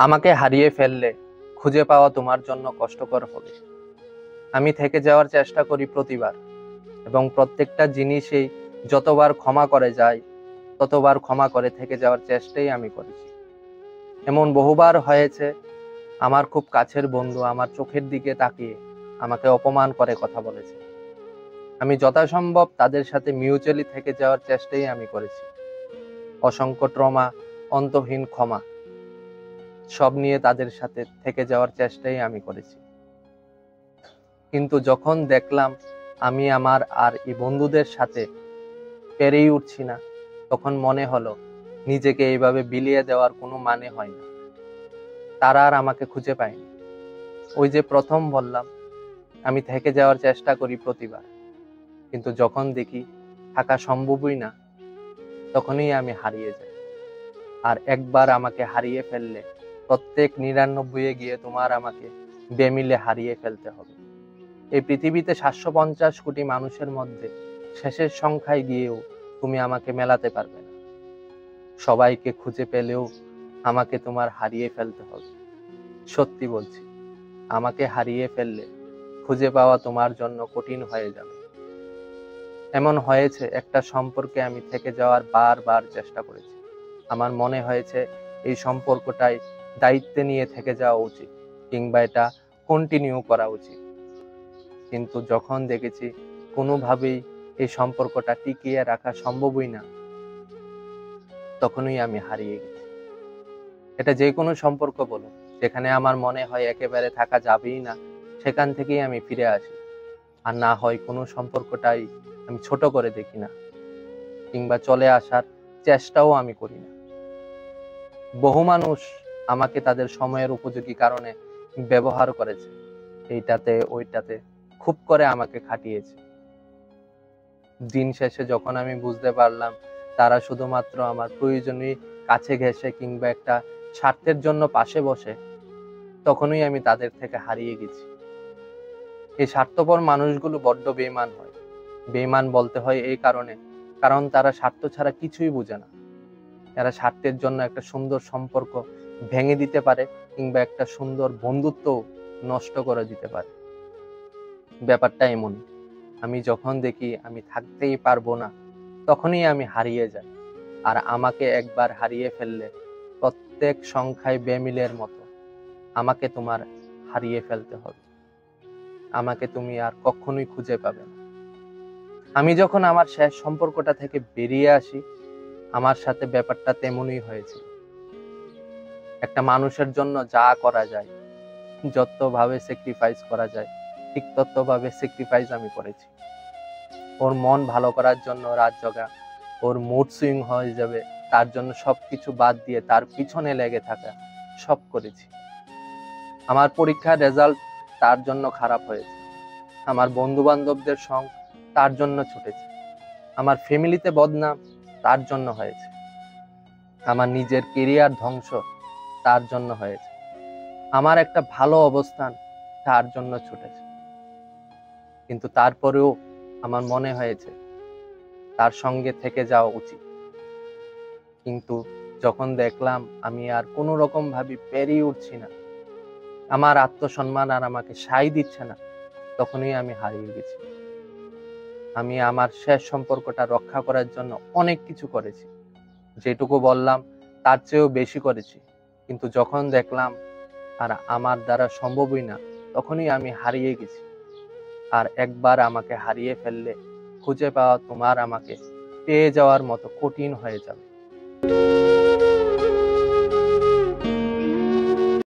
আমাকে হারিয়ে ফেললে খুঁজে পাওয়া তোমার জন্য কষ্টকর হবে। আমি থেকে যাওয়ার চেষ্টা করি প্রতিবার, এবং প্রত্যেকটা জিনিসেই যতবার ক্ষমা করে যায় ততবার ক্ষমা করে থেকে যাওয়ার চেষ্টাই আমি করেছি। এমন বহুবার হয়েছে, আমার খুব কাছের বন্ধু আমার চোখের দিকে তাকিয়ে আমাকে অপমান করে কথা বলেছে। আমি যথাসম্ভব তাদের সাথে মিউচুয়ালি থেকে যাওয়ার চেষ্টাই আমি করেছি। অসংখ্য ট্রমা, অন্তহীন ক্ষমা, সব নিয়ে তাদের সাথে থেকে যাওয়ার চেষ্টাই আমি করেছি। কিন্তু যখন দেখলাম আমি আমার আর এই বন্ধুদের সাথে পেরেই উঠছি না, তখন মনে হলো নিজেকে এইভাবে বিলিয়ে দেওয়ার কোনো মানে হয় না। তারা আর আমাকে খুঁজে পায়নি। ওই যে প্রথম বললাম, আমি থেকে যাওয়ার চেষ্টা করি প্রতিবার, কিন্তু যখন দেখি থাকা সম্ভবই না, তখনই আমি হারিয়ে যাই। আর একবার আমাকে হারিয়ে ফেললে প্রত্যেক 99 গিয়ে তোমার আমাকে বেমিলে হারিয়ে ফেলতে হবে। এই পৃথিবীতে 750 কোটি মানুষের মধ্যে শেষের সংখ্যায় গিয়েও তুমি আমাকে মেলাতে পারবে না। সবাইকে খুঁজে পেলেও আমাকে তোমার হারিয়ে ফেলতে হবে। সত্যি বলছি, আমাকে হারিয়ে ফেললে খুঁজে পাওয়া তোমার জন্য কঠিন হয়ে যাবে। এমন হয়েছে, একটা সম্পর্কে আমি থেকে যাওয়ার বারবার চেষ্টা করেছি। আমার মনে হয়েছে এই সম্পর্কটাই দায়িত্বে নিয়ে থেকে যাওয়া উচিত, কিংবা এটা কন্টিনিউ করা উচিত। কিন্তু যখন দেখেছি কোনোভাবেই এই সম্পর্কটা টিকিয়ে রাখা সম্ভবই না, তখনই আমি হারিয়ে গেছি। এটা যে কোনো সম্পর্ক বলুন, যেখানে আমার মনে হয় একেবারে থাকা যাবেই না, সেখান থেকেই আমি ফিরে আসি। আর না হয় কোনো সম্পর্কটাই আমি ছোট করে দেখি না, কিংবা চলে আসার চেষ্টাও আমি করি না। বহু মানুষ আমাকে তাদের সময়ের উপযোগী কারণে ব্যবহার করেছে, এইটাতে ওইটাতে খুব করে আমাকে খাটিয়েছে। দিন শেষে যখন আমি বুঝতে পারলাম তারা শুধুমাত্র আমার প্রয়োজনীয় কাছে ঘেঁষে কিংবা একটা স্বার্থের জন্য পাশে বসে, তখনই আমি তাদের থেকে হারিয়ে গেছি। এই স্বার্থপর মানুষগুলো বড্ড বেঈমান হয়। বেঈমান বলতে হয় এই কারণে, কারণ তারা স্বার্থ ছাড়া কিছুই বোঝে না। এরা স্বার্থের জন্য একটা সুন্দর সম্পর্ক ভেঙে দিতে পারে, কিংবা একটা সুন্দর বন্ধুত্ব নষ্ট করে দিতে পারে। ব্যাপারটা এমনই। আমি যখন দেখি আমি থাকতেই পারবো না, তখনই আমি হারিয়ে যাই। আর আমাকে একবার হারিয়ে ফেললে প্রত্যেক সংখ্যায় বেমিলের মতো আমাকে তোমার হারিয়ে ফেলতে হবে। আমাকে তুমি আর কখনোই খুঁজে পাবে না। আমি যখন আমার শেষ সম্পর্কটা থেকে বেরিয়ে আসি, আমার সাথে ব্যাপারটা তেমনই হয়েছিল। একটা মানুষের জন্য যা করা যায়, যতভাবে স্যাক্রিফাইস করা যায়, ঠিক ততভাবে স্যাক্রিফাইস আমি করেছি। ওর মন ভালো করার জন্য রাত জাগা, ওর মুড সুইং হয়ে যাবে তার জন্য সবকিছু বাদ দিয়ে তার পিছনে লেগে থাকা, সব করেছি। আমার পরীক্ষার রেজাল্ট তার জন্য খারাপ হয়েছে, আমার বন্ধু বান্ধবদের সঙ্গ তার জন্য ছুটেছে, আমার ফ্যামিলিতে বদনাম তার জন্য হয়েছে, আমার নিজের কেরিয়ার ধ্বংস তার জন্য হয়েছে, আমার একটা ভালো অবস্থান তার জন্য ছুটেছে। কিন্তু তারপরেও আমার মনে হয়েছে তার সঙ্গে থেকে যাওয়া উচিত। কিন্তু যখন দেখলাম আমি আর কোনো রকম ভাবে পেরিয়ে উঠছি না, আমার আত্মসম্মান আর আমাকে সায় দিচ্ছে না, তখনই আমি হারিয়ে গেছি। আমি আমার শেষ সম্পর্কটা রক্ষা করার জন্য অনেক কিছু করেছি, যেটুকু বললাম তার চেয়েও বেশি করেছি। কিন্তু যখন দেখলাম আর আমার দ্বারা সম্ভবই না, তখনই আমি হারিয়ে গেছি। আর একবার আমাকে হারিয়ে ফেললে খুঁজে পাওয়া তোমার আমাকে পেয়ে যাওয়ার মতো কঠিন হয়ে যাবে।